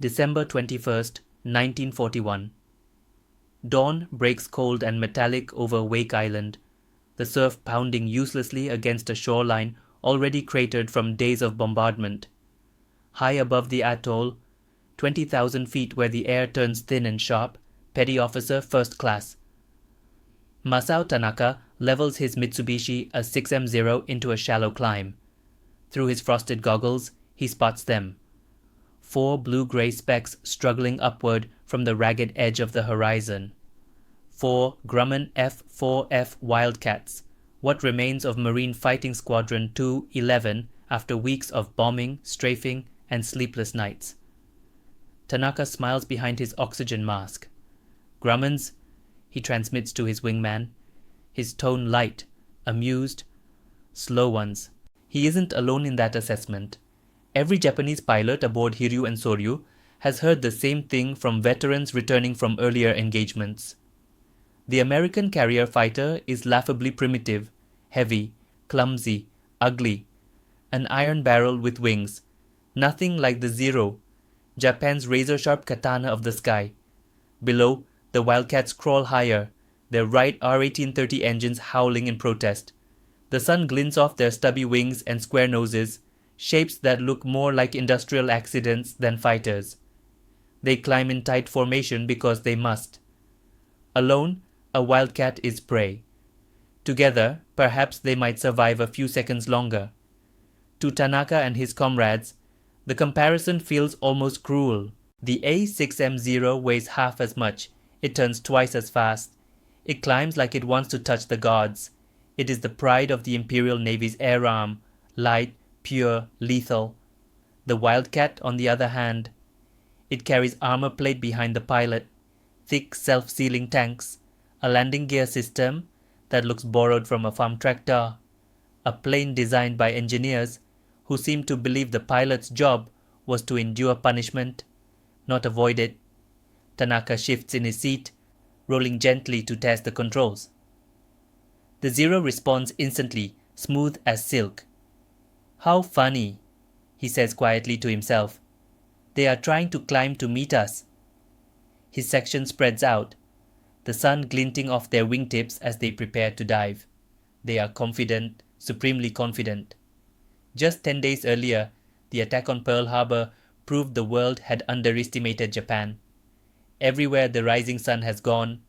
December 21st, 1941. Dawn breaks cold and metallic over Wake Island, the surf pounding uselessly against a shoreline already cratered from days of bombardment. High above the atoll, 20,000 feet where the air turns thin and sharp, Petty Officer First Class. Masao Tanaka levels his Mitsubishi A6M Zero into a shallow climb. Through his frosted goggles, he spots them. 4 blue-gray specks struggling upward from the ragged edge of the horizon. 4 Grumman F4F Wildcats, what remains of Marine Fighting Squadron 211 after weeks of bombing, strafing, and sleepless nights. Tanaka smiles behind his oxygen mask. Grummans, he transmits to his wingman, his tone light, amused, slow ones. He isn't alone in that assessment. Every Japanese pilot aboard Hiryū and Sōryū has heard the same thing from veterans returning from earlier engagements. The American carrier fighter is laughably primitive, heavy, clumsy, ugly, an iron barrel with wings, nothing like the Zero, Japan's razor-sharp katana of the sky. Below, the Wildcats crawl higher, their Wright R1830 engines howling in protest. The sun glints off their stubby wings and square noses, shapes that look more like industrial accidents than fighters. They climb in tight formation because they must. Alone, a wildcat is prey. Together, perhaps they might survive a few seconds longer. To Tanaka and his comrades, the comparison feels almost cruel. The A6M Zero weighs half as much. It turns twice as fast. It climbs like it wants to touch the gods. It is the pride of the Imperial Navy's air arm, light, pure, lethal. The Wildcat, on the other hand, it carries armor plate behind the pilot, thick self-sealing tanks, a landing gear system that looks borrowed from a farm tractor, a plane designed by engineers who seem to believe the pilot's job was to endure punishment, not avoid it. Tanaka shifts in his seat, rolling gently to test the controls. The Zero responds instantly, smooth as silk. "How funny," he says quietly to himself. "They are trying to climb to meet us." His section spreads out, the sun glinting off their wingtips as they prepare to dive. They are confident, supremely confident. Just 10 days earlier, the attack on Pearl Harbor proved the world had underestimated Japan. Everywhere the rising sun has gone,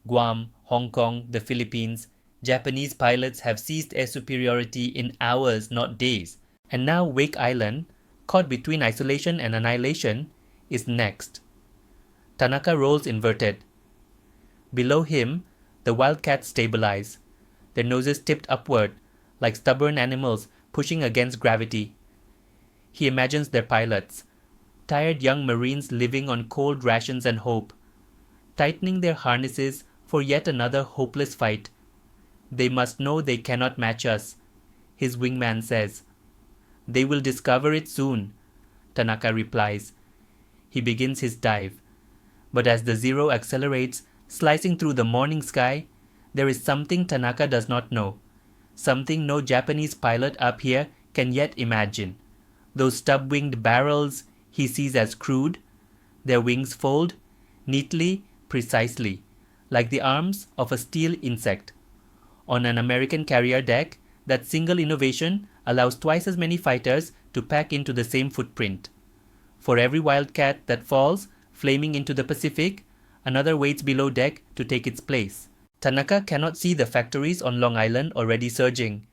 Guam, Hong Kong, the Philippines, Japanese pilots have seized air superiority in hours, not days. And now Wake Island, caught between isolation and annihilation, is next. Tanaka rolls inverted. Below him, the Wildcats stabilize, their noses tipped upward, like stubborn animals pushing against gravity. He imagines their pilots, tired young Marines living on cold rations and hope, tightening their harnesses for yet another hopeless fight. "They must know they cannot match us," his wingman says. "They will discover it soon," Tanaka replies. He begins his dive. But as the Zero accelerates, slicing through the morning sky, there is something Tanaka does not know. Something no Japanese pilot up here can yet imagine. Those stub-winged barrels he sees as crude, their wings fold, neatly, precisely, like the arms of a steel insect. On an American carrier deck, that single innovation allows twice as many fighters to pack into the same footprint. For every Wildcat that falls, flaming into the Pacific, another waits below deck to take its place. Tanaka cannot see the factories on Long Island already surging,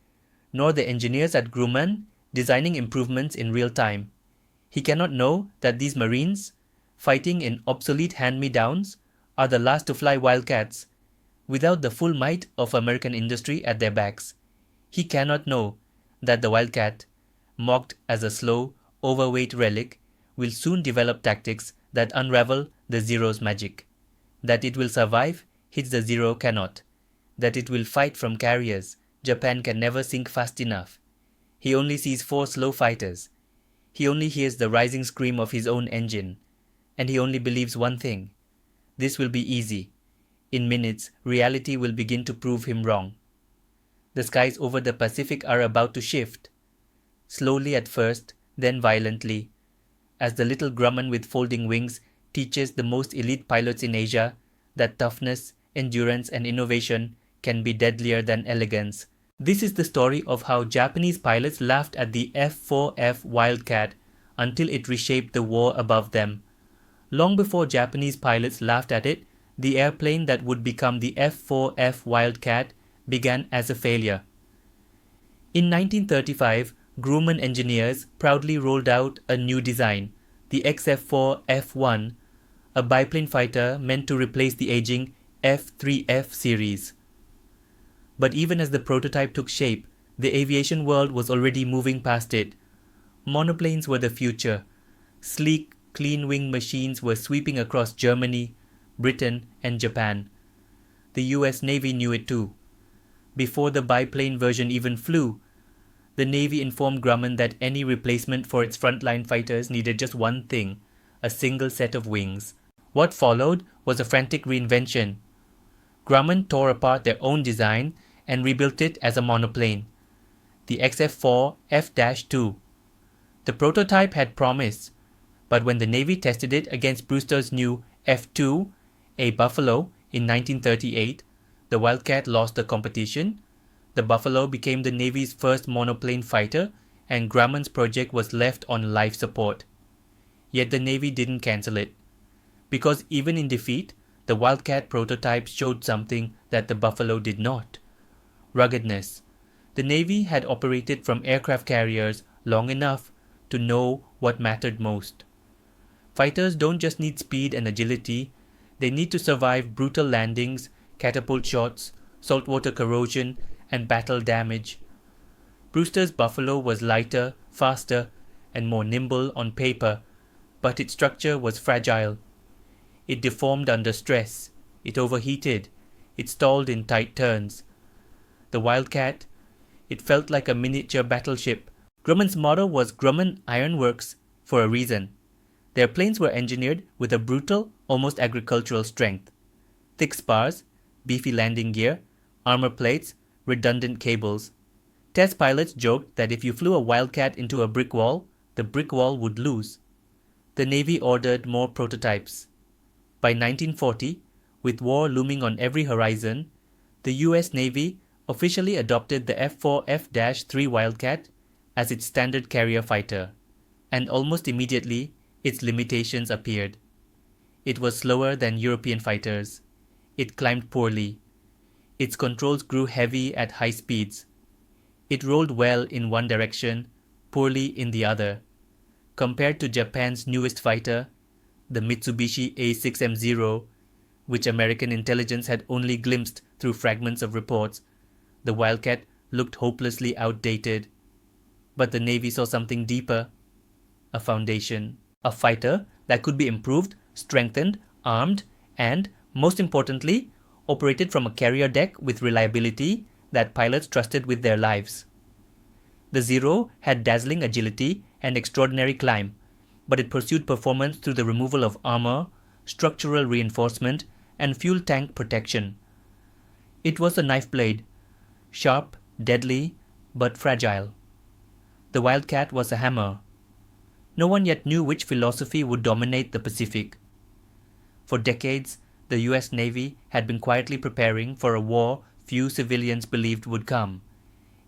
nor the engineers at Grumman designing improvements in real time. He cannot know that these Marines, fighting in obsolete hand-me-downs, are the last to fly Wildcats, without the full might of American industry at their backs. He cannot know that the Wildcat, mocked as a slow, overweight relic, will soon develop tactics that unravel the Zero's magic. That it will survive, hits the Zero cannot. That it will fight from carriers, Japan can never sink fast enough. He only sees 4 slow fighters. He only hears the rising scream of his own engine. And he only believes one thing: this will be easy. In minutes, reality will begin to prove him wrong. The skies over the Pacific are about to shift. Slowly at first, then violently. as the little Grumman with folding wings teaches the most elite pilots in Asia that toughness, endurance, and innovation can be deadlier than elegance. This is the story of how Japanese pilots laughed at the F4F Wildcat until it reshaped the war above them. Long before Japanese pilots laughed at it, the airplane that would become the F4F Wildcat began as a failure. In 1935, Grumman engineers proudly rolled out a new design, the XF4F1, a biplane fighter meant to replace the aging F3F series. But even as the prototype took shape, the aviation world was already moving past it. Monoplanes were the future. Sleek, clean-wing machines were sweeping across Germany, Britain, and Japan. The US Navy knew it too. Before the biplane version even flew, the Navy informed Grumman that any replacement for its frontline fighters needed just one thing, a single set of wings. What followed was a frantic reinvention. Grumman tore apart their own design and rebuilt it as a monoplane, the XF4 F-2. The prototype had promise, but when the Navy tested it against Brewster's new F2, a Buffalo, in 1938, the Wildcat lost the competition. The Buffalo became the Navy's first monoplane fighter, and Grumman's project was left on life support. Yet the Navy didn't cancel it, because even in defeat, the Wildcat prototype showed something that the Buffalo did not: ruggedness. The Navy had operated from aircraft carriers long enough to know what mattered most. Fighters don't just need speed and agility, they need to survive brutal landings, catapult shots, saltwater corrosion, and battle damage. Brewster's Buffalo was lighter, faster, and more nimble on paper, but its structure was fragile. It deformed under stress, it overheated, it stalled in tight turns. The Wildcat, it felt like a miniature battleship. Grumman's motto was Grumman Iron Works for a reason. Their planes were engineered with a brutal, almost agricultural strength. Thick spars, beefy landing gear, armor plates, redundant cables. Test pilots joked that if you flew a Wildcat into a brick wall, the brick wall would lose. The Navy ordered more prototypes. By 1940, with war looming on every horizon, the US Navy officially adopted the F4F-3 Wildcat as its standard carrier fighter, and almost immediately its limitations appeared. It was slower than European fighters. It climbed poorly. Its controls grew heavy at high speeds. It rolled well in one direction, poorly in the other. Compared to Japan's newest fighter, the Mitsubishi A6M Zero, which American intelligence had only glimpsed through fragments of reports, the Wildcat looked hopelessly outdated. But the Navy saw something deeper: a foundation, a fighter that could be improved, strengthened, armed, and, most importantly, operated from a carrier deck with reliability that pilots trusted with their lives. The Zero had dazzling agility and extraordinary climb, but it pursued performance through the removal of armor, structural reinforcement, and fuel tank protection. It was a knife blade, sharp, deadly, but fragile. The Wildcat was a hammer. No one yet knew which philosophy would dominate the Pacific. For decades, the US Navy had been quietly preparing for a war few civilians believed would come.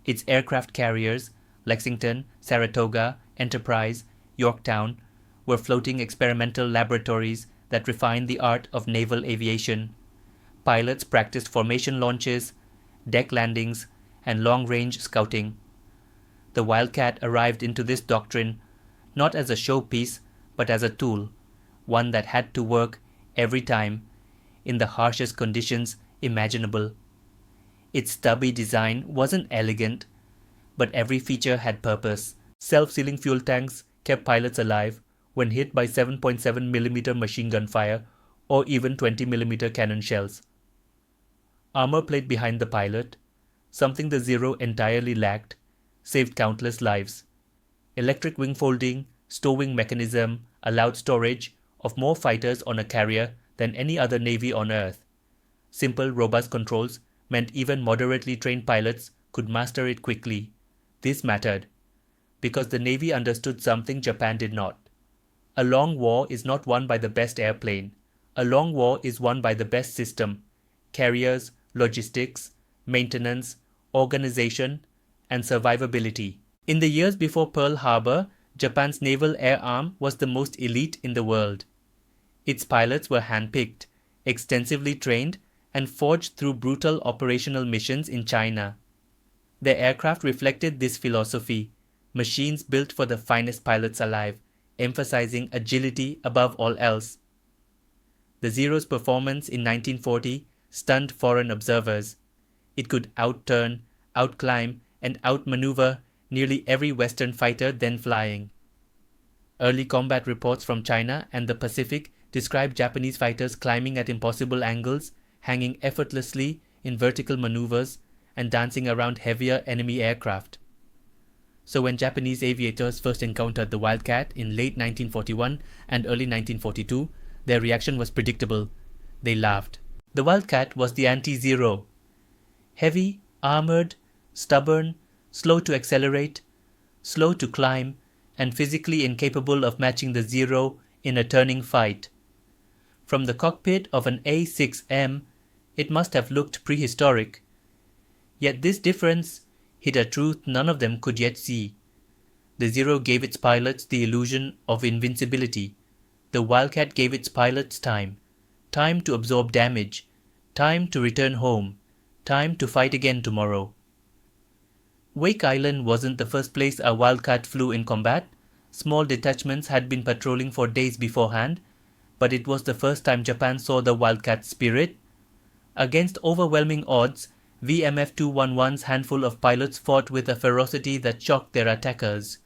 Its aircraft carriers, Lexington, Saratoga, Enterprise, Yorktown, were floating experimental laboratories that refined the art of naval aviation. Pilots practiced formation launches, deck landings, and long-range scouting. The Wildcat arrived into this doctrine not as a showpiece, but as a tool, one that had to work every time, in the harshest conditions imaginable. Its stubby design wasn't elegant, but every feature had purpose. Self-sealing fuel tanks kept pilots alive when hit by 7.7mm machine gun fire or even 20mm cannon shells. Armor plate behind the pilot, something the Zero entirely lacked, saved countless lives. Electric wing folding, stowing mechanism allowed storage of more fighters on a carrier than any other navy on Earth. Simple, robust controls meant even moderately trained pilots could master it quickly. This mattered, because the Navy understood something Japan did not: A long war is not won by the best airplane. A long war is won by the best system, carriers, logistics, maintenance, organization, and survivability. In the years before Pearl Harbor, Japan's naval air arm was the most elite in the world. Its pilots were handpicked, extensively trained, and forged through brutal operational missions in China. Their aircraft reflected this philosophy, machines built for the finest pilots alive, emphasizing agility above all else. The Zero's performance in 1940 stunned foreign observers. It could outturn, outclimb, and outmaneuver nearly every Western fighter then flying. Early combat reports from China and the Pacific describe Japanese fighters climbing at impossible angles, hanging effortlessly in vertical maneuvers, and dancing around heavier enemy aircraft. So when Japanese aviators first encountered the Wildcat in late 1941 and early 1942, their reaction was predictable. They laughed. The Wildcat was the anti-Zero. Heavy, armored, stubborn, slow to accelerate, slow to climb, and physically incapable of matching the Zero in a turning fight. From the cockpit of an A6M, it must have looked prehistoric. Yet this difference hid a truth none of them could yet see. The Zero gave its pilots the illusion of invincibility. The Wildcat gave its pilots time. Time to absorb damage. Time to return home. Time to fight again tomorrow. Wake Island wasn't the first place a Wildcat flew in combat. Small detachments had been patrolling for days beforehand, but it was the first time Japan saw the Wildcat's spirit. Against overwhelming odds, VMF 211's handful of pilots fought with a ferocity that shocked their attackers.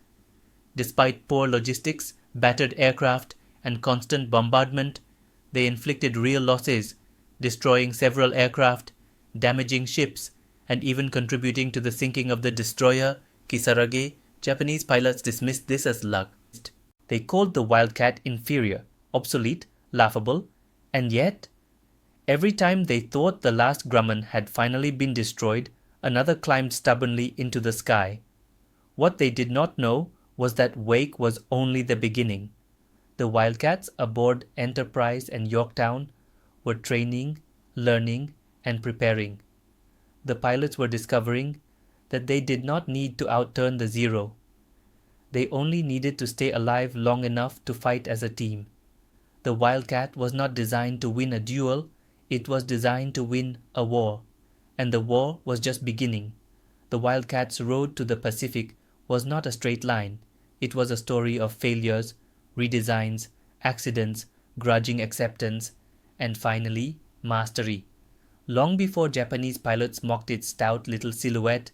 Despite poor logistics, battered aircraft, and constant bombardment, they inflicted real losses, destroying several aircraft, damaging ships, and even contributing to the sinking of the destroyer Kisarage. Japanese pilots dismissed this as luck. They called the Wildcat inferior, obsolete, laughable, and yet, every time they thought the last Grumman had finally been destroyed, another climbed stubbornly into the sky. What they did not know was that Wake was only the beginning. The Wildcats aboard Enterprise and Yorktown were training, learning, and preparing. The pilots were discovering that they did not need to outturn the Zero. They only needed to stay alive long enough to fight as a team. The Wildcat was not designed to win a duel, it was designed to win a war. And the war was just beginning. The Wildcat's road to the Pacific was not a straight line. It was a story of failures, redesigns, accidents, grudging acceptance, and finally, mastery. Long before Japanese pilots mocked its stout little silhouette,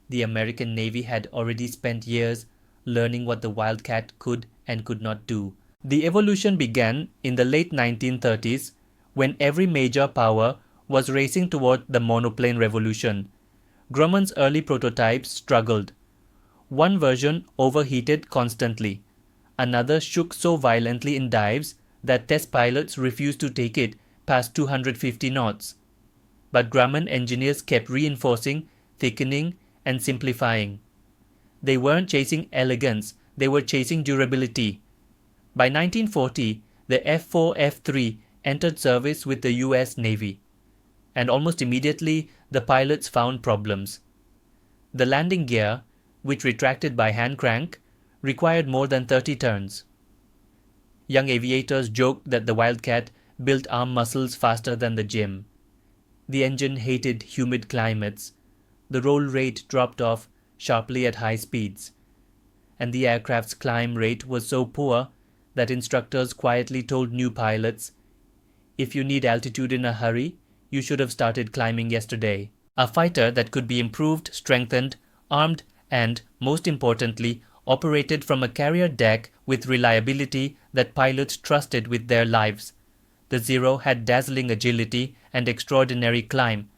the American Navy had already spent years learning what the Wildcat could and could not do. The evolution began in the late 1930s when every major power was racing toward the monoplane revolution. Grumman's early prototypes struggled. One version overheated constantly. Another shook so violently in dives that test pilots refused to take it past 250 knots. But Grumman engineers kept reinforcing, thickening, and simplifying. They weren't chasing elegance, they were chasing durability. By 1940, the F4F entered service with the US Navy, and almost immediately the pilots found problems. The landing gear, which retracted by hand crank, required more than 30 turns. Young aviators joked that the Wildcat built arm muscles faster than the gym. The engine hated humid climates. The roll rate dropped off sharply at high speeds. And the aircraft's climb rate was so poor that instructors quietly told new pilots, "If you need altitude in a hurry, you should have started climbing yesterday." A fighter that could be improved, strengthened, armed, and, most importantly, operated from a carrier deck with reliability that pilots trusted with their lives. The Zero had dazzling agility and extraordinary climb,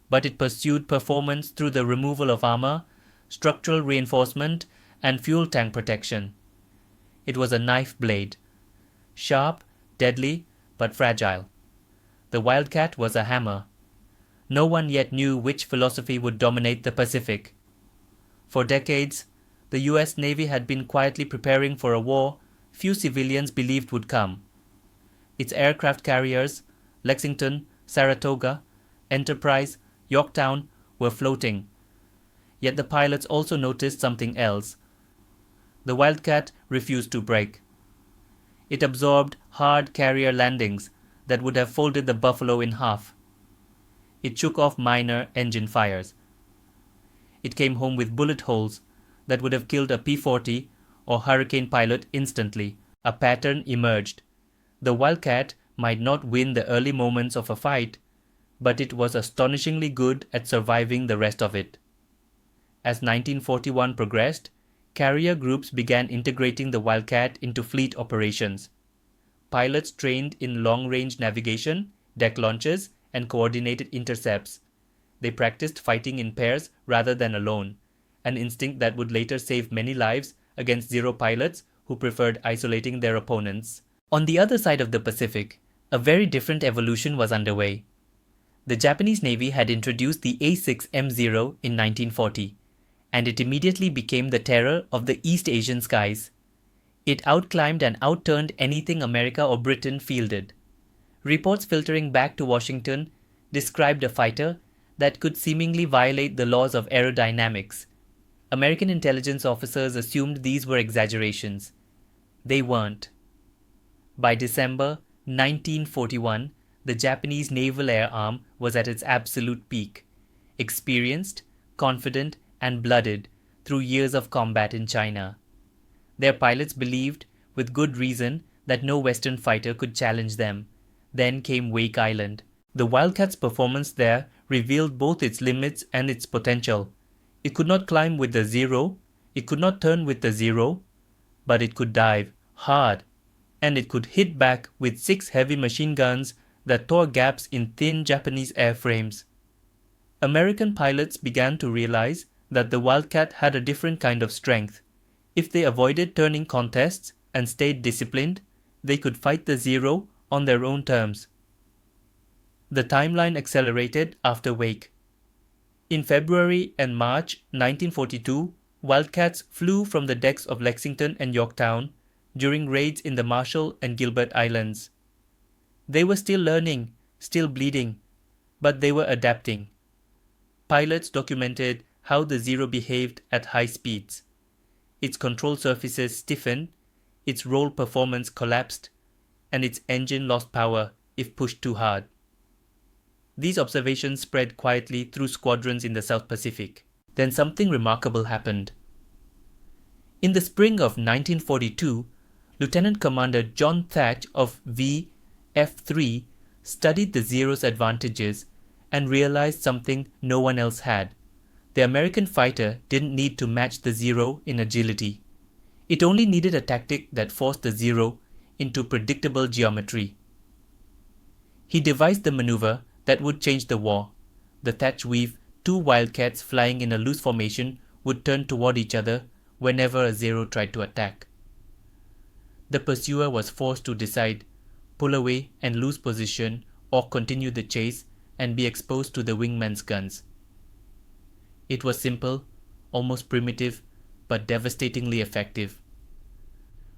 but it pursued performance through the removal of armor, structural reinforcement, and fuel tank protection. It was a knife blade, sharp, deadly, but fragile. The Wildcat was a hammer. No one yet knew which philosophy would dominate the Pacific. For decades, the US Navy had been quietly preparing for a war few civilians believed would come. Its aircraft carriers, Lexington, Saratoga, Enterprise, Yorktown, were floating. Yet the pilots also noticed something else. The Wildcat refused to break. It absorbed hard carrier landings that would have folded the Buffalo in half. It shook off minor engine fires. It came home with bullet holes that would have killed a P-40 or Hurricane pilot instantly. A pattern emerged. The Wildcat might not win the early moments of a fight, but it was astonishingly good at surviving the rest of it. As 1941 progressed, carrier groups began integrating the Wildcat into fleet operations. Pilots trained in long-range navigation, deck launches, and coordinated intercepts. They practiced fighting in pairs rather than alone, an instinct that would later save many lives against Zero pilots who preferred isolating their opponents. On the other side of the Pacific, a very different evolution was underway. The Japanese Navy had introduced the A6M Zero in 1940, and it immediately became the terror of the East Asian skies. It outclimbed and outturned anything America or Britain fielded. Reports filtering back to Washington described a fighter that could seemingly violate the laws of aerodynamics. American intelligence officers assumed these were exaggerations. They weren't. By December 1941, the Japanese naval air arm was at its absolute peak, experienced, confident, and blooded through years of combat in China. Their pilots believed, with good reason, that no Western fighter could challenge them. Then came Wake Island. The Wildcat's performance there revealed both its limits and its potential. It could not climb with the Zero, it could not turn with the Zero, but it could dive hard, and it could hit back with 6 heavy machine guns that tore gaps in thin Japanese airframes. American pilots began to realize that the Wildcat had a different kind of strength. If they avoided turning contests and stayed disciplined, they could fight the Zero on their own terms. The timeline accelerated after Wake. In February and March 1942, Wildcats flew from the decks of Lexington and Yorktown during raids in the Marshall and Gilbert Islands. They were still learning, still bleeding, but they were adapting. Pilots documented how the Zero behaved at high speeds. Its control surfaces stiffened, its roll performance collapsed, and its engine lost power if pushed too hard. These observations spread quietly through squadrons in the South Pacific. Then something remarkable happened. In the spring of 1942, Lieutenant Commander John Thatch of V.F.3 studied the Zero's advantages and realized something no one else had. The American fighter didn't need to match the Zero in agility. It only needed a tactic that forced the Zero into predictable geometry. He devised the maneuver that would change the war. The Thatch weave, 2 Wildcats flying in a loose formation would turn toward each other whenever a Zero tried to attack. The pursuer was forced to decide, pull away and lose position, or continue the chase and be exposed to the wingman's guns. It was simple, almost primitive, but devastatingly effective.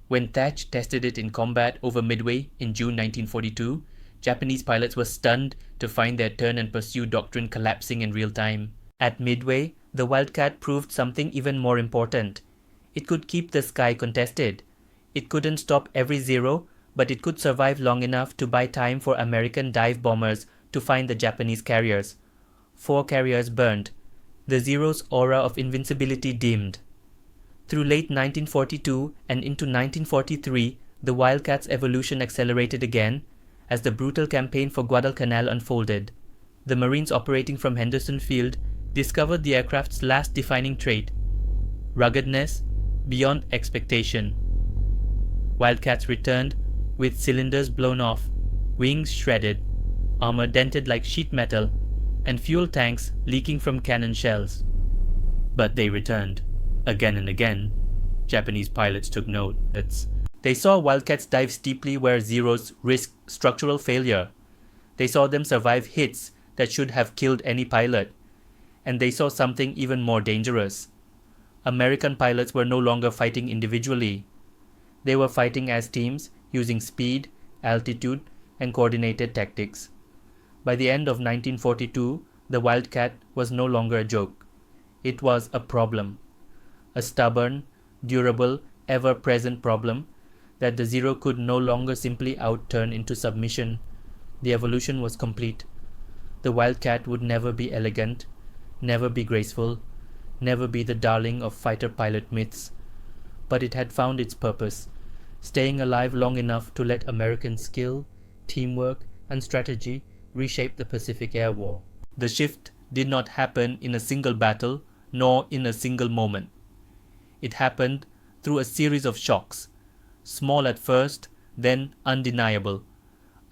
When Thatch tested it in combat over Midway in June 1942, Japanese pilots were stunned to find their turn and pursue doctrine collapsing in real time. At Midway, the Wildcat proved something even more important. It could keep the sky contested. It couldn't stop every Zero, but it could survive long enough to buy time for American dive bombers to find the Japanese carriers. 4 carriers burned. The Zero's aura of invincibility dimmed. Through late 1942 and into 1943, the Wildcat's evolution accelerated again as the brutal campaign for Guadalcanal unfolded. The Marines operating from Henderson Field discovered the aircraft's last defining trait: ruggedness beyond expectation. Wildcats returned with cylinders blown off, wings shredded, armor dented like sheet metal, and fuel tanks leaking from cannon shells. But they returned, again and again. Japanese pilots took note. They saw Wildcats dive steeply where Zeros risked structural failure. They saw them survive hits that should have killed any pilot. And they saw something even more dangerous. American pilots were no longer fighting individually. They were fighting as teams using speed, altitude, and coordinated tactics. By the end of 1942, the Wildcat was no longer a joke. It was a problem. A stubborn, durable, ever-present problem that the Zero could no longer simply outturn into submission. The evolution was complete. The Wildcat would never be elegant, never be graceful, never be the darling of fighter pilot myths. But it had found its purpose, staying alive long enough to let American skill, teamwork, and strategy reshape the Pacific Air War. The shift did not happen in a single battle, nor in a single moment. It happened through a series of shocks, small at first, then undeniable,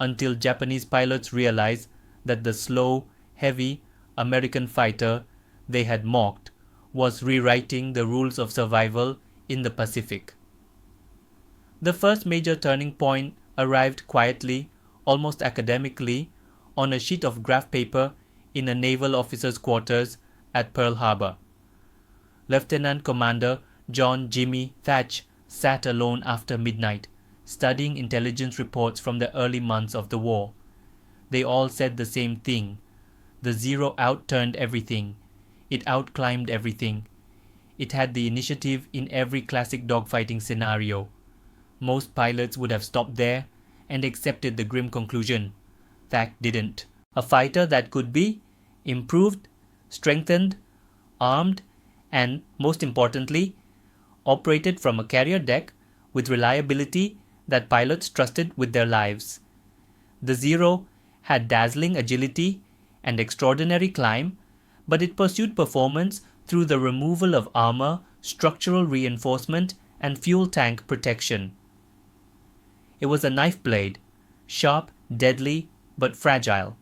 until Japanese pilots realized that the slow, heavy American fighter they had mocked was rewriting the rules of survival in the Pacific. The first major turning point arrived quietly, almost academically, on a sheet of graph paper in a naval officer's quarters at Pearl Harbor. Lieutenant Commander John Jimmy Thatch sat alone after midnight, studying intelligence reports from the early months of the war. They all said the same thing. The Zero outturned everything. It outclimbed everything. It had the initiative in every classic dogfighting scenario. Most pilots would have stopped there and accepted the grim conclusion. Thatch didn't. A fighter that could be improved, strengthened, armed, and, most importantly, operated from a carrier deck with reliability that pilots trusted with their lives. The Zero had dazzling agility and extraordinary climb, but it pursued performance through the removal of armor, structural reinforcement, and fuel tank protection. It was a knife blade, sharp, deadly, but fragile.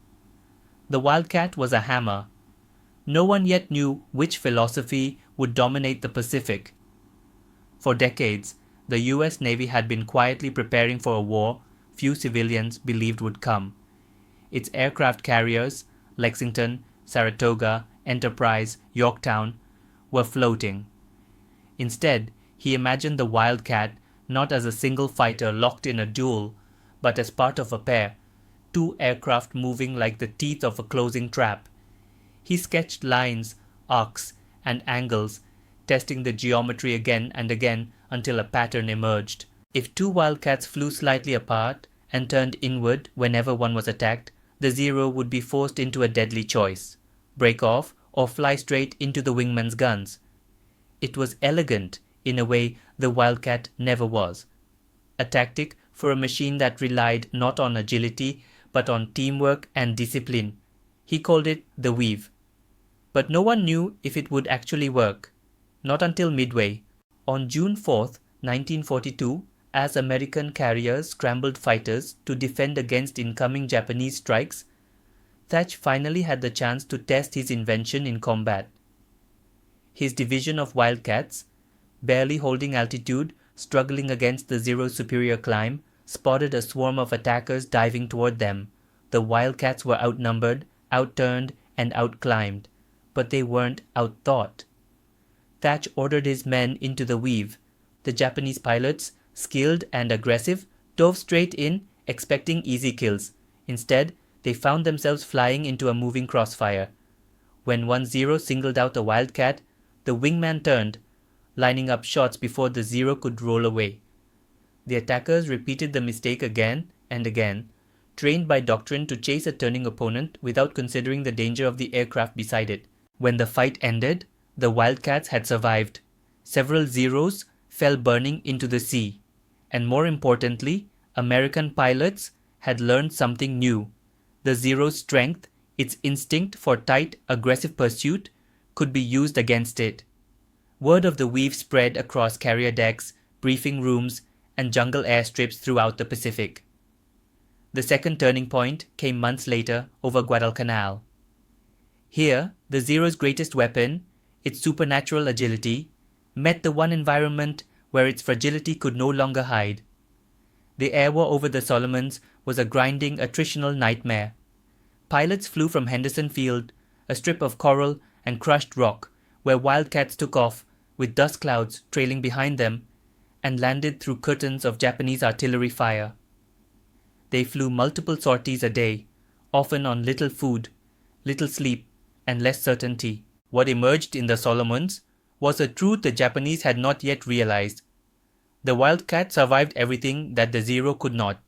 The Wildcat was a hammer. No one yet knew which philosophy would dominate the Pacific. For decades, the US Navy had been quietly preparing for a war few civilians believed would come. Its aircraft carriers, Lexington, Saratoga, Enterprise, Yorktown, were floating. Instead, he imagined the Wildcat not as a single fighter locked in a duel, but as part of a pair, two aircraft moving like the teeth of a closing trap. He sketched lines, arcs, and angles, testing the geometry again and again until a pattern emerged. If two Wildcats flew slightly apart and turned inward whenever one was attacked, the Zero would be forced into a deadly choice: break off or fly straight into the wingman's guns. It was elegant in a way the Wildcat never was. A tactic for a machine that relied not on agility but on teamwork and discipline. He called it the weave. But no one knew if it would actually work. Not until Midway. On June 4th, 1942, as American carriers scrambled fighters to defend against incoming Japanese strikes, Thatch finally had the chance to test his invention in combat. His division of Wildcats, barely holding altitude, struggling against the Zero's superior climb, spotted a swarm of attackers diving toward them. The Wildcats were outnumbered, outturned, and outclimbed, but they weren't outthought. Thatch ordered his men into the weave. The Japanese pilots, skilled and aggressive, dove straight in, expecting easy kills. Instead, they found themselves flying into a moving crossfire. When one Zero singled out a Wildcat, the wingman turned, lining up shots before the Zero could roll away. The attackers repeated the mistake again and again, trained by doctrine to chase a turning opponent without considering the danger of the aircraft beside it. When the fight ended, the Wildcats had survived. Several Zeros fell burning into the sea. And more importantly, American pilots had learned something new. The Zero's strength, its instinct for tight, aggressive pursuit, could be used against it. Word of the weave spread across carrier decks, briefing rooms, and jungle airstrips throughout the Pacific. The second turning point came months later over Guadalcanal. Here, the Zero's greatest weapon, its supernatural agility, met the one environment where its fragility could no longer hide. The air war over the Solomons was a grinding, attritional nightmare. Pilots flew from Henderson Field, a strip of coral and crushed rock, where Wildcats took off, with dust clouds trailing behind them, and landed through curtains of Japanese artillery fire. They flew multiple sorties a day, often on little food, little sleep, and less certainty. What emerged in the Solomons was a truth the Japanese had not yet realized. The Wildcat survived everything that the Zero could not.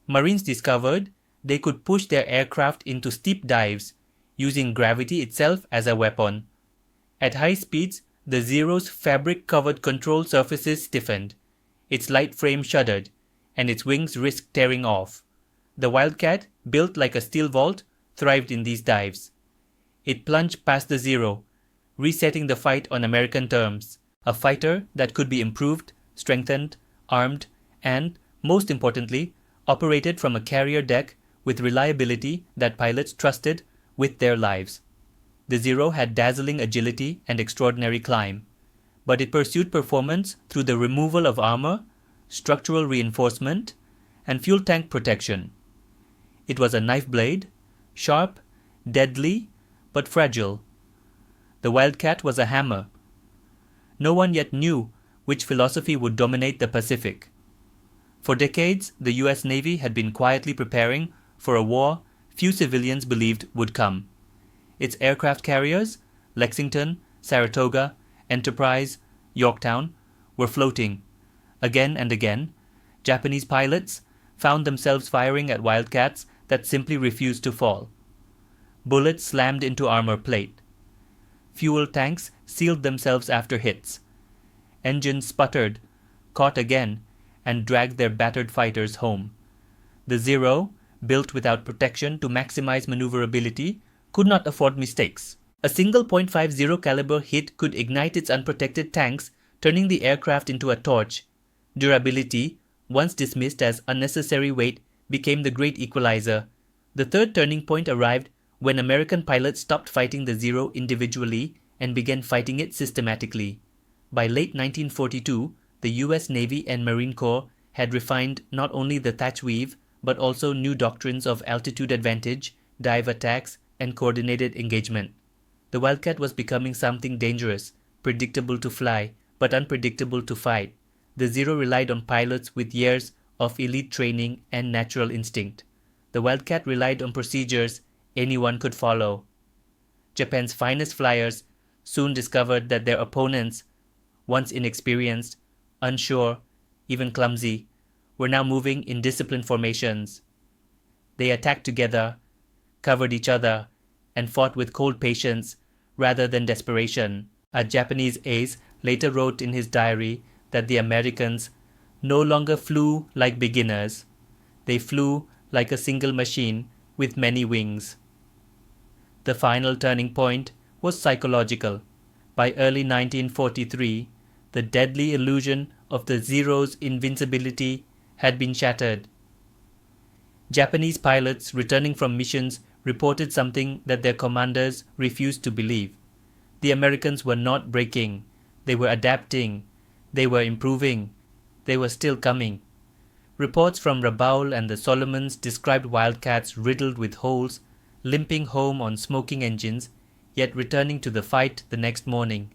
Marines discovered they could push their aircraft into steep dives, using gravity itself as a weapon. At high speeds, the Zero's fabric-covered control surfaces stiffened, its light frame shuddered, and its wings risked tearing off. The Wildcat, built like a steel vault, thrived in these dives. It plunged past the Zero, resetting the fight on American terms, a fighter that could be improved, strengthened, armed, and, most importantly, operated from a carrier deck with reliability that pilots trusted with their lives. The Zero had dazzling agility and extraordinary climb, but it pursued performance through the removal of armor, structural reinforcement, and fuel tank protection. It was a knife blade, sharp, deadly, but fragile. The Wildcat was a hammer. No one yet knew which philosophy would dominate the Pacific. For decades, the US Navy had been quietly preparing for a war few civilians believed would come. Its aircraft carriers, Lexington, Saratoga, Enterprise, Yorktown, were floating. Again and again, Japanese pilots found themselves firing at Wildcats that simply refused to fall. Bullets slammed into armor plate. Fuel tanks sealed themselves after hits. Engines sputtered, caught again, and dragged their battered fighters home. The Zero, built without protection to maximize maneuverability, could not afford mistakes. A single .50 caliber hit could ignite its unprotected tanks, turning the aircraft into a torch. Durability, once dismissed as unnecessary weight, became the great equalizer. The third turning point arrived when American pilots stopped fighting the Zero individually and began fighting it systematically. By late 1942, the US Navy and Marine Corps had refined not only the thatch weave, but also new doctrines of altitude advantage, dive attacks, and coordinated engagement. The Wildcat was becoming something dangerous, predictable to fly, but unpredictable to fight. The Zero relied on pilots with years of elite training and natural instinct. The Wildcat relied on procedures anyone could follow. Japan's finest flyers soon discovered that their opponents, once inexperienced, unsure, even clumsy, were now moving in disciplined formations. They attacked together, covered each other, and fought with cold patience rather than desperation. A Japanese ace later wrote in his diary that the Americans no longer flew like beginners. They flew like a single machine with many wings. The final turning point was psychological. By early 1943, the deadly illusion of the Zero's invincibility had been shattered. Japanese pilots returning from missions reported something that their commanders refused to believe. The Americans were not breaking. They were adapting. They were improving. They were still coming. Reports from Rabaul and the Solomons described Wildcats riddled with holes, limping home on smoking engines, yet returning to the fight the next morning.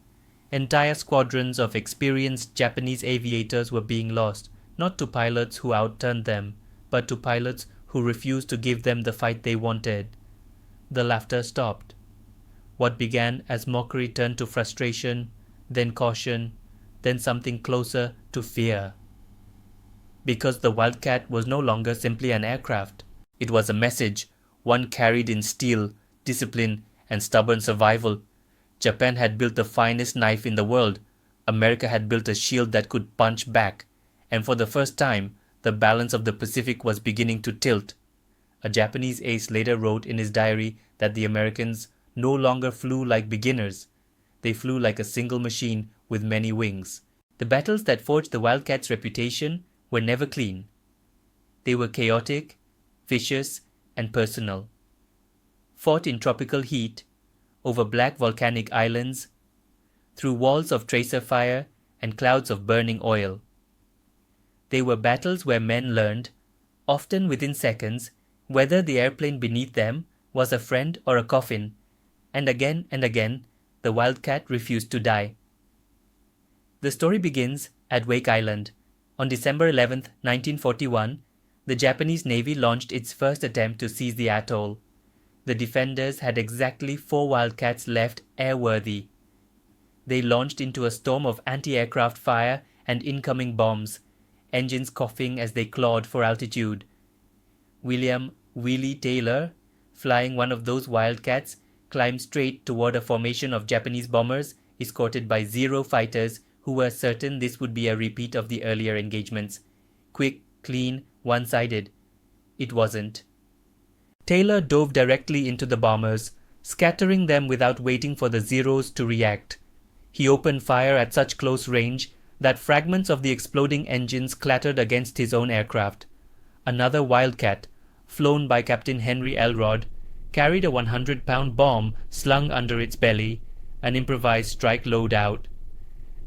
Entire squadrons of experienced Japanese aviators were being lost, not to pilots who outturned them, but to pilots who refused to give them the fight they wanted. The laughter stopped. What began as mockery turned to frustration, then caution, then something closer to fear. Because the Wildcat was no longer simply an aircraft. It was a message, one carried in steel, discipline, and stubborn survival. Japan had built the finest knife in the world. America had built a shield that could punch back. And for the first time, the balance of the Pacific was beginning to tilt. A Japanese ace later wrote in his diary that the Americans no longer flew like beginners. They flew like a single machine with many wings. The battles that forged the Wildcat's reputation were never clean. They were chaotic, vicious, and personal. Fought in tropical heat, over black volcanic islands, through walls of tracer fire and clouds of burning oil. They were battles where men learned, often within seconds, whether the airplane beneath them was a friend or a coffin, and again, the Wildcat refused to die. The story begins At Wake Island, on December 11, 1941, the Japanese Navy launched its first attempt to seize the atoll. The defenders had exactly 4 Wildcats left airworthy. They launched into a storm of anti-aircraft fire and incoming bombs, engines coughing as they clawed for altitude. William Willie Taylor, flying one of those Wildcats, climbed straight toward a formation of Japanese bombers escorted by Zero fighters who were certain this would be a repeat of the earlier engagements. Quick, clean, one-sided. It wasn't. Taylor dove directly into the bombers, scattering them without waiting for the Zeros to react. He opened fire at such close range that fragments of the exploding engines clattered against his own aircraft. Another Wildcat, flown by Captain Henry Elrod, carried a 100-pound bomb slung under its belly, an improvised strike loadout.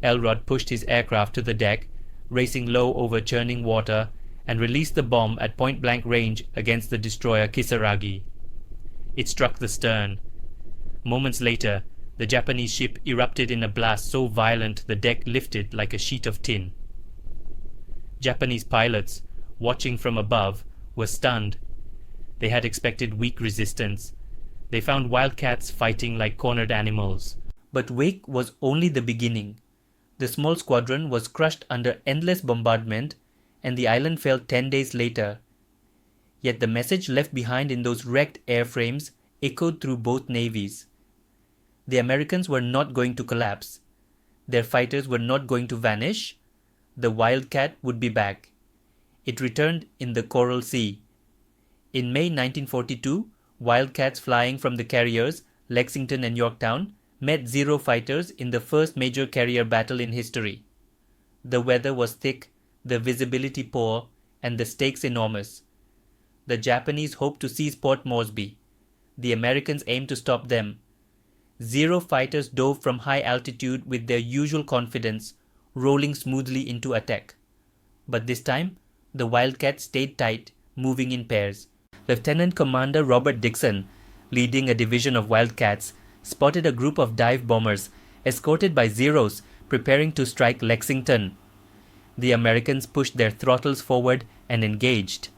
Elrod pushed his aircraft to the deck, racing low over churning water, and released the bomb at point-blank range against the destroyer Kisaragi. It struck the stern. Moments later, the Japanese ship erupted in a blast so violent the deck lifted like a sheet of tin. Japanese pilots, watching from above, were stunned. They had expected weak resistance. They found Wildcats fighting like cornered animals. But Wake was only the beginning. The small squadron was crushed under endless bombardment, and the island fell 10 days later. Yet the message left behind in those wrecked airframes echoed through both navies. The Americans were not going to collapse. Their fighters were not going to vanish. The Wildcat would be back. It returned in the Coral Sea. In May 1942, Wildcats flying from the carriers Lexington and Yorktown met Zero fighters in the first major carrier battle in history. The weather was thick, the visibility poor, and the stakes enormous. The Japanese hoped to seize Port Moresby. The Americans aimed to stop them. Zero fighters dove from high altitude with their usual confidence, rolling smoothly into attack. But this time, the Wildcats stayed tight, moving in pairs. Lieutenant Commander Robert Dixon, leading a division of Wildcats, spotted a group of dive bombers, escorted by Zeros, preparing to strike Lexington. The Americans pushed their throttles forward and engaged.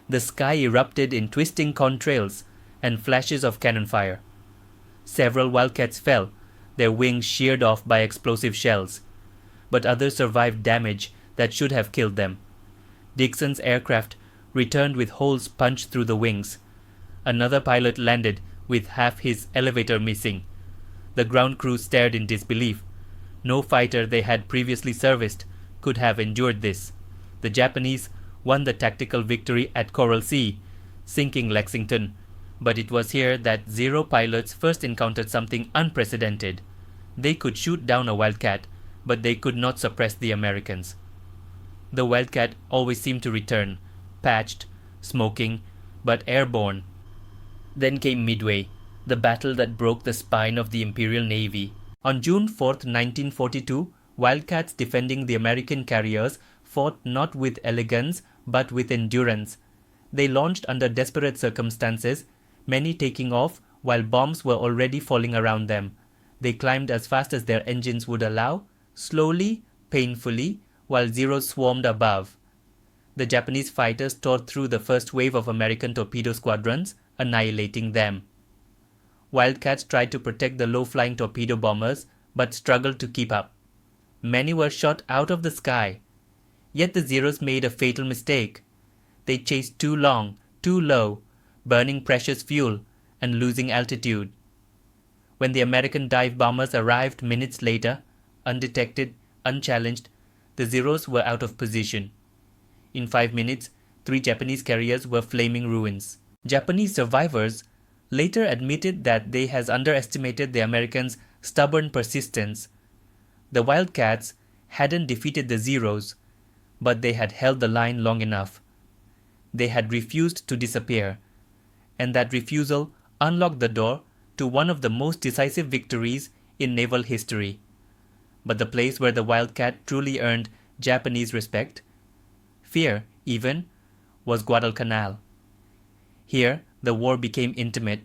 The sky erupted in twisting contrails and flashes of cannon fire. Several Wildcats fell, their wings sheared off by explosive shells, but others survived damage that should have killed them. Dixon's aircraft returned with holes punched through the wings. Another pilot landed with half his elevator missing. The ground crew stared in disbelief. No fighter they had previously serviced could have endured this. The Japanese won the tactical victory at Coral Sea, sinking Lexington, but it was here that Zero pilots first encountered something unprecedented. They could shoot down a Wildcat, but they could not suppress the Americans. The Wildcat always seemed to return, patched, smoking, but airborne. Then came Midway, the battle that broke the spine of the Imperial Navy. On June 4, 1942, Wildcats defending the American carriers fought not with elegance but with endurance. They launched under desperate circumstances, many taking off while bombs were already falling around them. They climbed as fast as their engines would allow, slowly, painfully, while Zeros swarmed above. The Japanese fighters tore through the first wave of American torpedo squadrons, annihilating them. Wildcats tried to protect the low-flying torpedo bombers, but struggled to keep up. Many were shot out of the sky. Yet the Zeros made a fatal mistake. They chased too long, too low, burning precious fuel and losing altitude. When the American dive bombers arrived minutes later, undetected, unchallenged, the Zeros were out of position. In 5 minutes, 3 Japanese carriers were flaming ruins. Japanese survivors later admitted that they had underestimated the Americans' stubborn persistence. The Wildcats hadn't defeated the Zeros, but they had held the line long enough. They had refused to disappear, and that refusal unlocked the door to one of the most decisive victories in naval history. But the place where the Wildcat truly earned Japanese respect, fear even, was Guadalcanal. Here, the war became intimate.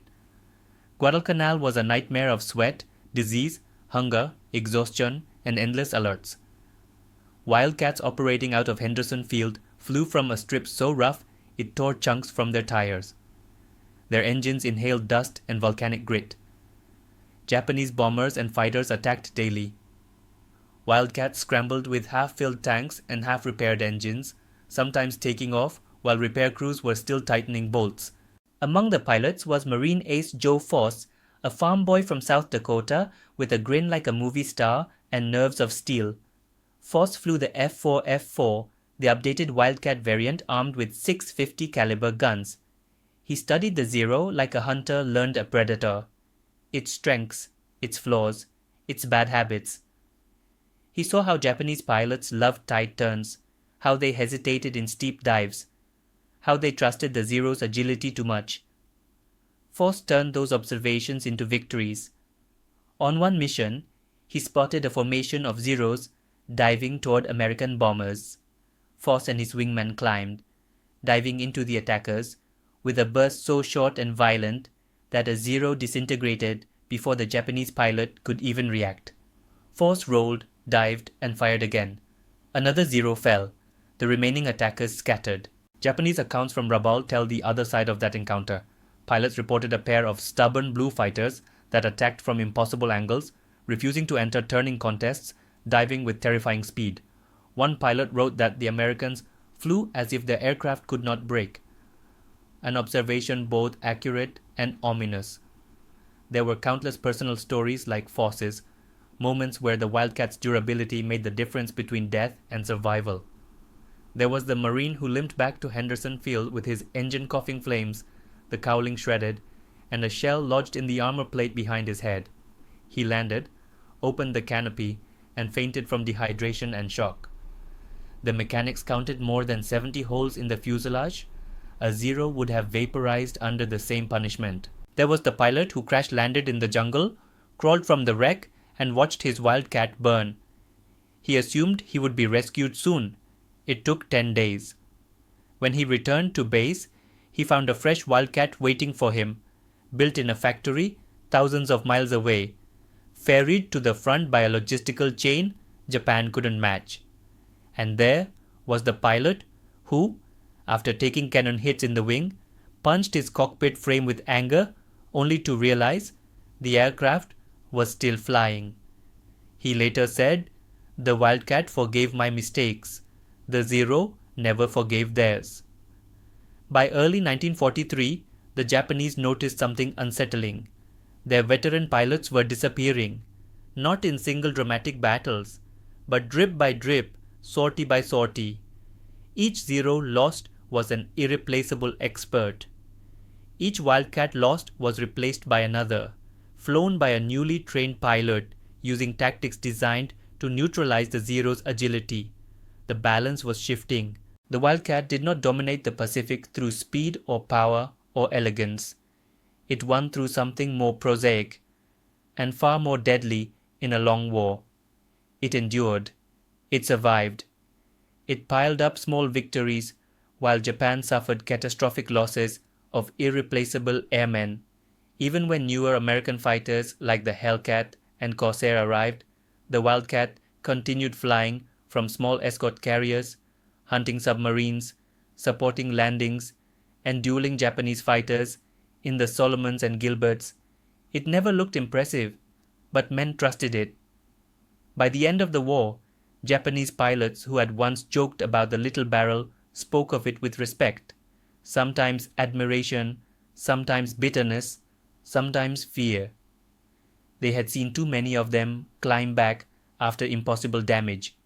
Guadalcanal was a nightmare of sweat, disease, hunger, exhaustion, and endless alerts. Wildcats operating out of Henderson Field flew from a strip so rough it tore chunks from their tires. Their engines inhaled dust and volcanic grit. Japanese bombers and fighters attacked daily. Wildcats scrambled with half-filled tanks and half-repaired engines, sometimes taking off while repair crews were still tightening bolts. Among the pilots was Marine ace Joe Force, a farm boy from South Dakota with a grin like a movie star and nerves of steel. Force flew the F4F4, the updated Wildcat variant armed with 650 caliber guns. He studied the Zero like a hunter learned a predator. Its strengths, its flaws, its bad habits. He saw how Japanese pilots loved tight turns, how they hesitated in steep dives, how they trusted the Zero's agility too much. Force turned those observations into victories. On one mission, he spotted a formation of Zeros diving toward American bombers. Force and his wingman climbed, diving into the attackers, with a burst so short and violent that a Zero disintegrated before the Japanese pilot could even react. Force rolled, dived, and fired again. Another Zero fell. The remaining attackers scattered. Japanese accounts from Rabaul tell the other side of that encounter. Pilots reported a pair of stubborn blue fighters that attacked from impossible angles, refusing to enter turning contests, diving with terrifying speed. One pilot wrote that the Americans flew as if their aircraft could not break, an observation both accurate and ominous. There were countless personal stories like Force's, moments where the Wildcat's durability made the difference between death and survival. There was the Marine who limped back to Henderson Field with his engine coughing flames, the cowling shredded, and a shell lodged in the armor plate behind his head. He landed, opened the canopy, and fainted from dehydration and shock. The mechanics counted more than 70 holes in the fuselage. A Zero would have vaporized under the same punishment. There was the pilot who crash-landed in the jungle, crawled from the wreck, and watched his Wildcat burn. He assumed he would be rescued soon. It took 10 days. When he returned to base, he found a fresh Wildcat waiting for him, built in a factory thousands of miles away, ferried to the front by a logistical chain Japan couldn't match. And there was the pilot who, after taking cannon hits in the wing, punched his cockpit frame with anger, only to realize the aircraft was still flying. He later said, "The Wildcat forgave my mistakes. The Zero never forgave theirs." By early 1943, the Japanese noticed something unsettling. Their veteran pilots were disappearing, not in single dramatic battles, but drip by drip, sortie by sortie. Each Zero lost was an irreplaceable expert. Each Wildcat lost was replaced by another, flown by a newly trained pilot using tactics designed to neutralize the Zero's agility. The balance was shifting. The Wildcat did not dominate the Pacific through speed or power or elegance. It won through something more prosaic and far more deadly in a long war. It endured. It survived. It piled up small victories while Japan suffered catastrophic losses of irreplaceable airmen. Even when newer American fighters like the Hellcat and Corsair arrived, the Wildcat continued flying from small escort carriers, hunting submarines, supporting landings, and dueling Japanese fighters in the Solomons and Gilberts. It never looked impressive, but men trusted it. By the end of the war, Japanese pilots who had once joked about the little barrel spoke of it with respect, sometimes admiration, sometimes bitterness, sometimes fear. They had seen too many of them climb back after impossible damage.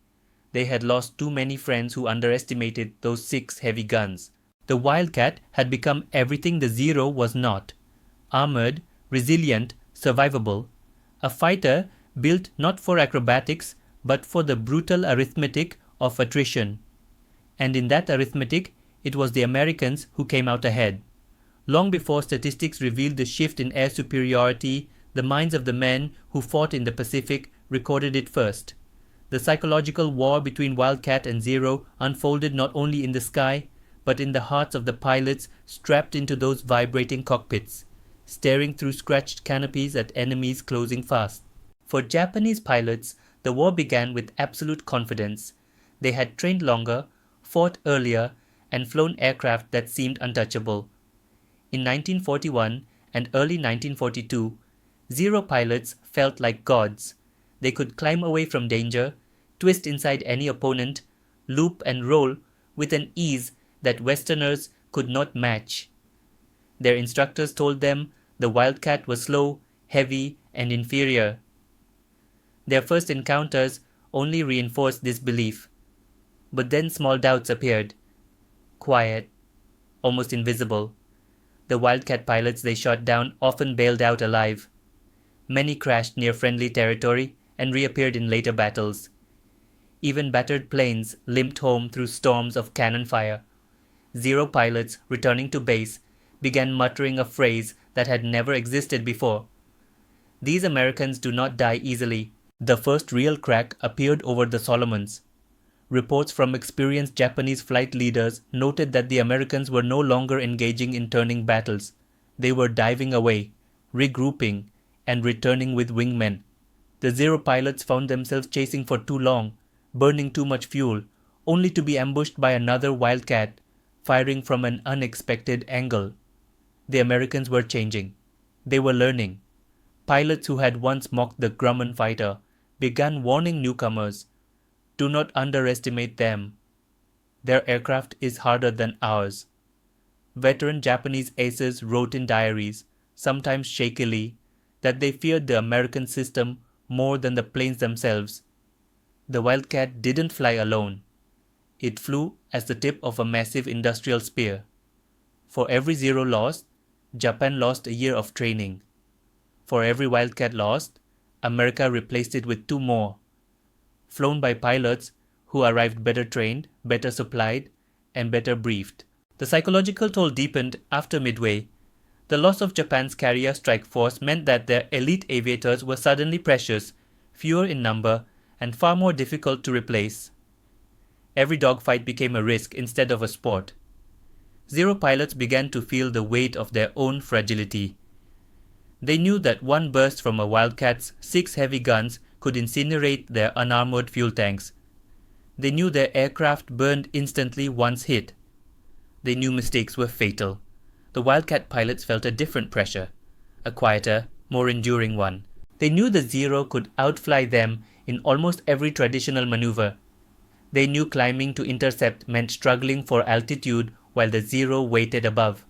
They had lost too many friends who underestimated those 6 heavy guns. The Wildcat had become everything the Zero was not: armored, resilient, survivable. A fighter built not for acrobatics but for the brutal arithmetic of attrition. And in that arithmetic, it was the Americans who came out ahead. Long before statistics revealed the shift in air superiority, the minds of the men who fought in the Pacific recorded it first. The psychological war between Wildcat and Zero unfolded not only in the sky, but in the hearts of the pilots strapped into those vibrating cockpits, staring through scratched canopies at enemies closing fast. For Japanese pilots, the war began with absolute confidence. They had trained longer, fought earlier, and flown aircraft that seemed untouchable. In 1941 and early 1942, Zero pilots felt like gods. They could climb away from danger, twist inside any opponent, loop and roll with an ease that Westerners could not match. Their instructors told them the Wildcat was slow, heavy, and inferior. Their first encounters only reinforced this belief. But then small doubts appeared. Quiet, almost invisible. The Wildcat pilots they shot down often bailed out alive. Many crashed near friendly territory and reappeared in later battles. Even battered planes limped home through storms of cannon fire. Zero pilots returning to base began muttering a phrase that had never existed before. These Americans do not die easily. The first real crack appeared over the Solomons. Reports from experienced Japanese flight leaders noted that the Americans were no longer engaging in turning battles. They were diving away, regrouping, and returning with wingmen. The Zero pilots found themselves chasing for too long, burning too much fuel, only to be ambushed by another Wildcat, firing from an unexpected angle. The Americans were changing. They were learning. Pilots who had once mocked the Grumman fighter began warning newcomers, "Do not underestimate them. Their aircraft is harder than ours." Veteran Japanese aces wrote in diaries, sometimes shakily, that they feared the American system more than the planes themselves. The Wildcat didn't fly alone. It flew as the tip of a massive industrial spear. For every Zero lost, Japan lost a year of training. For every Wildcat lost, America replaced it with two more, flown by pilots who arrived better trained, better supplied, and better briefed. The psychological toll deepened after Midway. The loss of Japan's carrier strike force meant that their elite aviators were suddenly precious, fewer in number, and far more difficult to replace. Every dogfight became a risk instead of a sport. Zero pilots began to feel the weight of their own fragility. They knew that one burst from a Wildcat's 6 heavy guns could incinerate their unarmored fuel tanks. They knew their aircraft burned instantly once hit. They knew mistakes were fatal. The Wildcat pilots felt a different pressure, a quieter, more enduring one. They knew the Zero could outfly them in almost every traditional maneuver. They knew climbing to intercept meant struggling for altitude while the Zero waited above.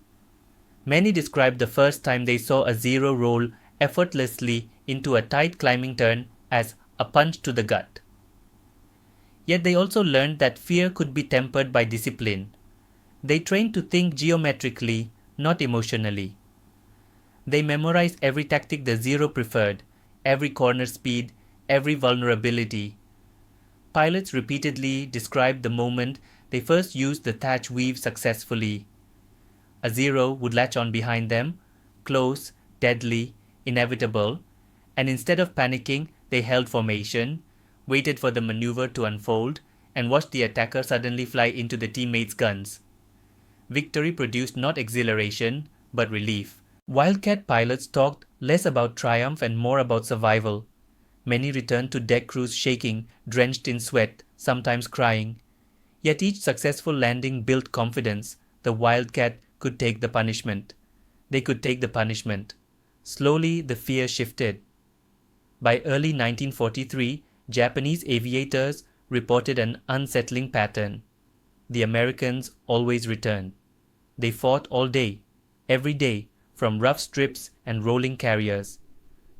Many described the first time they saw a Zero roll effortlessly into a tight climbing turn as a punch to the gut. Yet they also learned that fear could be tempered by discipline. They trained to think geometrically, not emotionally. They memorized every tactic the Zero preferred, every corner speed, every vulnerability. Pilots repeatedly described the moment they first used the thatch weave successfully. A Zero would latch on behind them, close, deadly, inevitable, and instead of panicking, they held formation, waited for the maneuver to unfold, and watched the attacker suddenly fly into the teammates' guns. Victory produced not exhilaration, but relief. Wildcat pilots talked less about triumph and more about survival. Many returned to deck crews shaking, drenched in sweat, sometimes crying. Yet each successful landing built confidence. The Wildcat could take the punishment. They could take the punishment. Slowly, the fear shifted. By early 1943, Japanese aviators reported an unsettling pattern. The Americans always returned. They fought all day, every day, from rough strips and rolling carriers.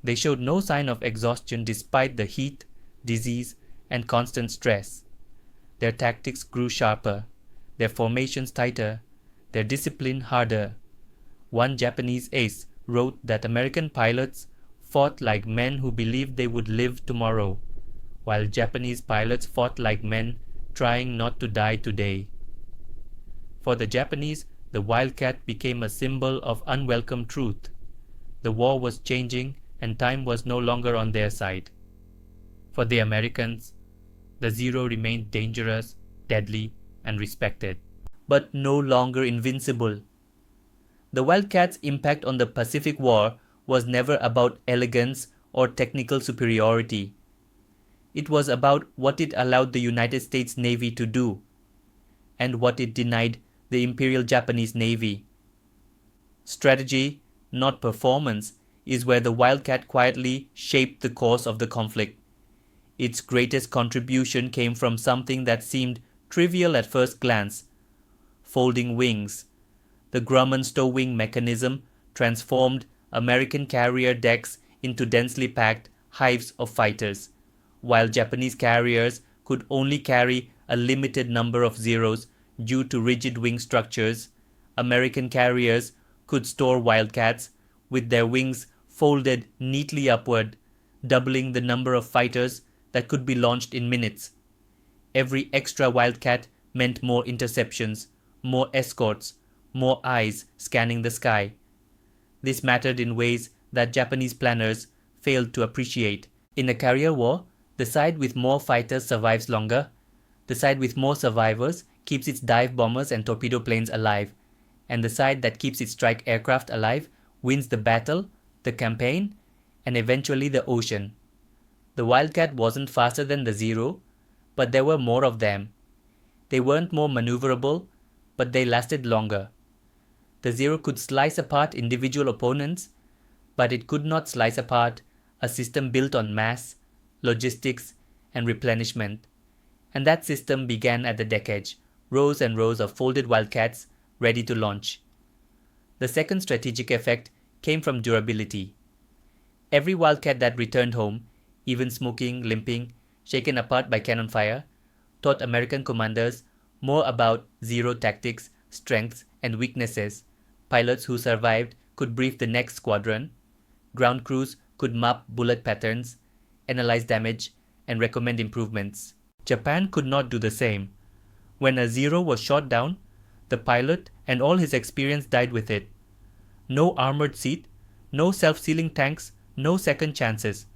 They showed no sign of exhaustion despite the heat, disease, and constant stress. Their tactics grew sharper, their formations tighter, their discipline harder. One Japanese ace wrote that American pilots fought like men who believed they would live tomorrow, while Japanese pilots fought like men trying not to die today. For the Japanese, the Wildcat became a symbol of unwelcome truth. The war was changing and time was no longer on their side. For the Americans, the Zero remained dangerous, deadly, and respected, but no longer invincible. The Wildcat's impact on the Pacific War was never about elegance or technical superiority. It was about what it allowed the United States Navy to do, and what it denied the Imperial Japanese Navy. Strategy, not performance, is where the Wildcat quietly shaped the course of the conflict. Its greatest contribution came from something that seemed trivial at first glance: folding wings. The Grumman stow-wing mechanism transformed American carrier decks into densely packed hives of fighters. While Japanese carriers could only carry a limited number of Zeros due to rigid wing structures, American carriers could store Wildcats with their wings folded neatly upward, doubling the number of fighters that could be launched in minutes. Every extra Wildcat meant more interceptions, more escorts, more eyes scanning the sky. This mattered in ways that Japanese planners failed to appreciate. In a carrier war, the side with more fighters survives longer. The side with more survivors keeps its dive bombers and torpedo planes alive, and the side that keeps its strike aircraft alive wins the battle, the campaign, and eventually the ocean. The Wildcat wasn't faster than the Zero, but there were more of them. They weren't more maneuverable, but they lasted longer. The Zero could slice apart individual opponents, but it could not slice apart a system built on mass, logistics, and replenishment. And that system began at the deck edge, rows and rows of folded Wildcats ready to launch. The second strategic effect came from durability. Every Wildcat that returned home, even smoking, limping, shaken apart by cannon fire, taught American commanders more about Zero tactics, strengths, and weaknesses. Pilots who survived could brief the next squadron. Ground crews could map bullet patterns, analyze damage, and recommend improvements. Japan could not do the same. When a Zero was shot down, the pilot and all his experience died with it. No armored seat, no self-sealing tanks, no second chances.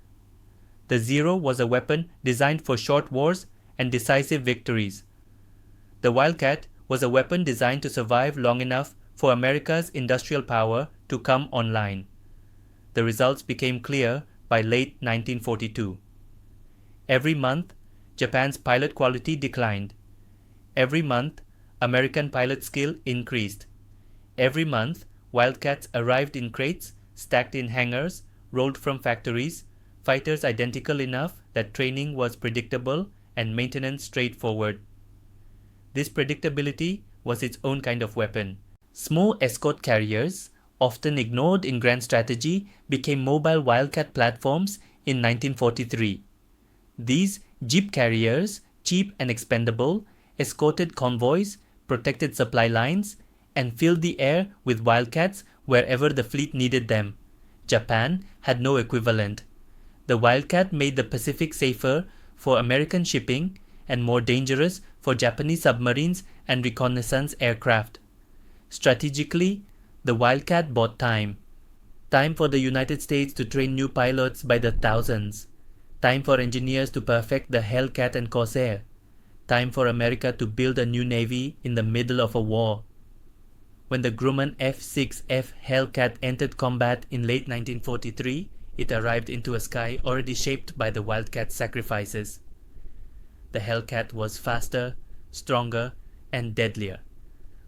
The Zero was a weapon designed for short wars and decisive victories. The Wildcat was a weapon designed to survive long enough for America's industrial power to come online. The results became clear by late 1942. Every month, Japan's pilot quality declined. Every month, American pilot skill increased. Every month, Wildcats arrived in crates, stacked in hangars, rolled from factories, fighters identical enough that training was predictable and maintenance straightforward. This predictability was its own kind of weapon. Small escort carriers, often ignored in grand strategy, became mobile Wildcat platforms in 1943. These jeep carriers, cheap and expendable, escorted convoys, protected supply lines, and filled the air with Wildcats wherever the fleet needed them. Japan had no equivalent. The Wildcat made the Pacific safer for American shipping and more dangerous for Japanese submarines and reconnaissance aircraft. Strategically, the Wildcat bought time. Time for the United States to train new pilots by the thousands. Time for engineers to perfect the Hellcat and Corsair. Time for America to build a new navy in the middle of a war. When the Grumman F6F Hellcat entered combat in late 1943, it arrived into a sky already shaped by the Wildcat's sacrifices. The Hellcat was faster, stronger, and deadlier.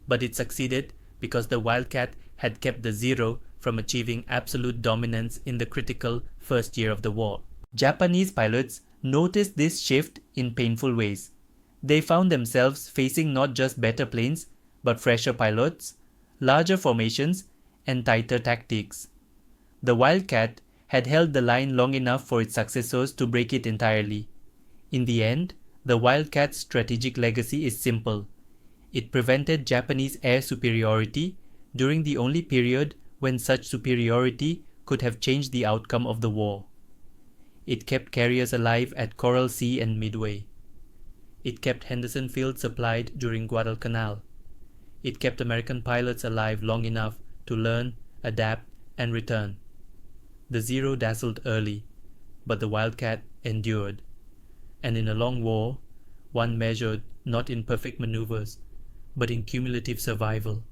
But it succeeded because the Wildcat had kept the Zero from achieving absolute dominance in the critical first year of the war. Japanese pilots noticed this shift in painful ways. They found themselves facing not just better planes, but fresher pilots, larger formations, and tighter tactics. The Wildcat had held the line long enough for its successors to break it entirely. In the end, the Wildcat's strategic legacy is simple. It prevented Japanese air superiority during the only period when such superiority could have changed the outcome of the war. It kept carriers alive at Coral Sea and Midway. It kept Henderson Field supplied during Guadalcanal. It kept American pilots alive long enough to learn, adapt, and return. The Zero dazzled early, but the Wildcat endured. And in a long war, one measured not in perfect maneuvers, but in cumulative survival.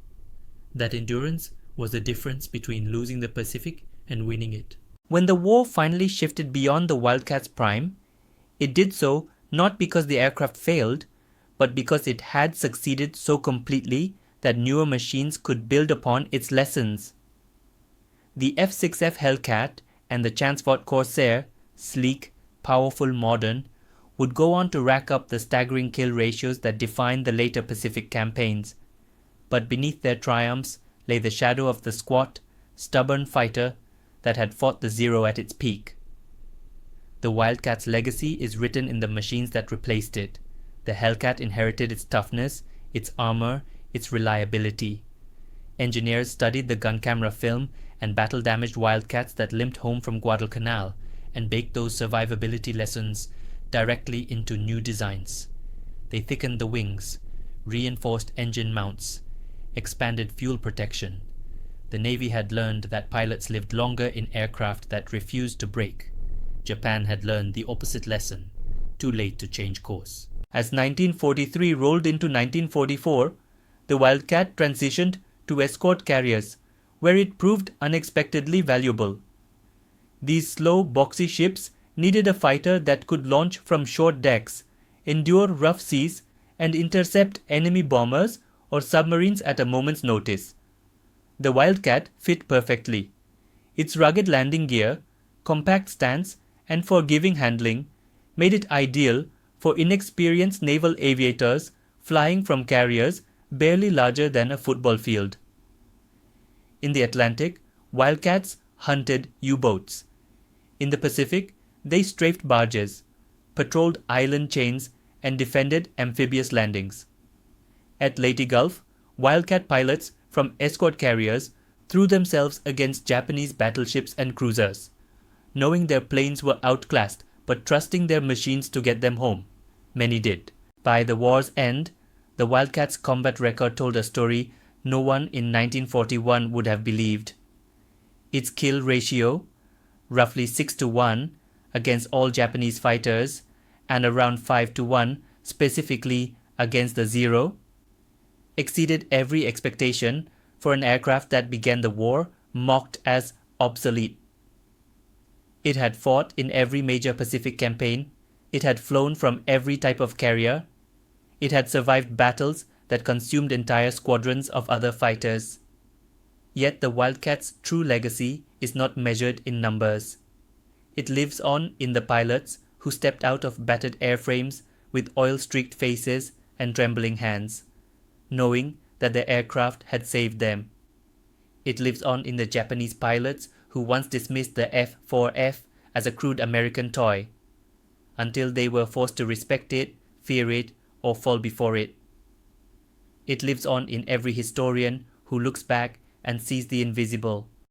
That endurance was the difference between losing the Pacific and winning it. When the war finally shifted beyond the Wildcat's prime, It did so not because the aircraft failed, but because it had succeeded so completely that newer machines could build upon its lessons. The F6F Hellcat and the Champfort Corsair, sleek, powerful, modern, would go on to rack up the staggering kill ratios that defined the later Pacific campaigns. But beneath their triumphs lay the shadow of the squat, stubborn fighter that had fought the Zero at its peak. The Wildcat's legacy is written in the machines that replaced it. The Hellcat inherited its toughness, its armor, its reliability. Engineers studied the gun camera film and battle-damaged Wildcats that limped home from Guadalcanal and baked those survivability lessons directly into new designs. They thickened the wings, reinforced engine mounts, expanded fuel protection. The Navy had learned that pilots lived longer in aircraft that refused to break. Japan had learned the opposite lesson, too late to change course. As 1943 rolled into 1944, the Wildcat transitioned to escort carriers, where it proved unexpectedly valuable. These slow, boxy ships needed a fighter that could launch from short decks, endure rough seas, and intercept enemy bombers or submarines at a moment's notice. The Wildcat fit perfectly. Its rugged landing gear, compact stance, and forgiving handling made it ideal for inexperienced naval aviators flying from carriers barely larger than a football field. In the Atlantic, Wildcats hunted U-boats. In the Pacific, they strafed barges, patrolled island chains, and defended amphibious landings. At Leyte Gulf, Wildcat pilots from escort carriers threw themselves against Japanese battleships and cruisers, knowing their planes were outclassed but trusting their machines to get them home. Many did. By the war's end, the Wildcat's combat record told a story no one in 1941 would have believed. Its kill ratio, roughly 6-1 against all Japanese fighters and around 5-1 specifically against the Zero, exceeded every expectation for an aircraft that began the war mocked as obsolete. It had fought in every major Pacific campaign. It had flown from every type of carrier. It had survived battles that consumed entire squadrons of other fighters. Yet the Wildcat's true legacy is not measured in numbers. It lives on in the pilots who stepped out of battered airframes with oil-streaked faces and trembling hands, knowing that their aircraft had saved them. It lives on in the Japanese pilots who once dismissed the F4F as a crude American toy, until they were forced to respect it, fear it, or fall before it. It lives on in every historian who looks back and sees the invisible,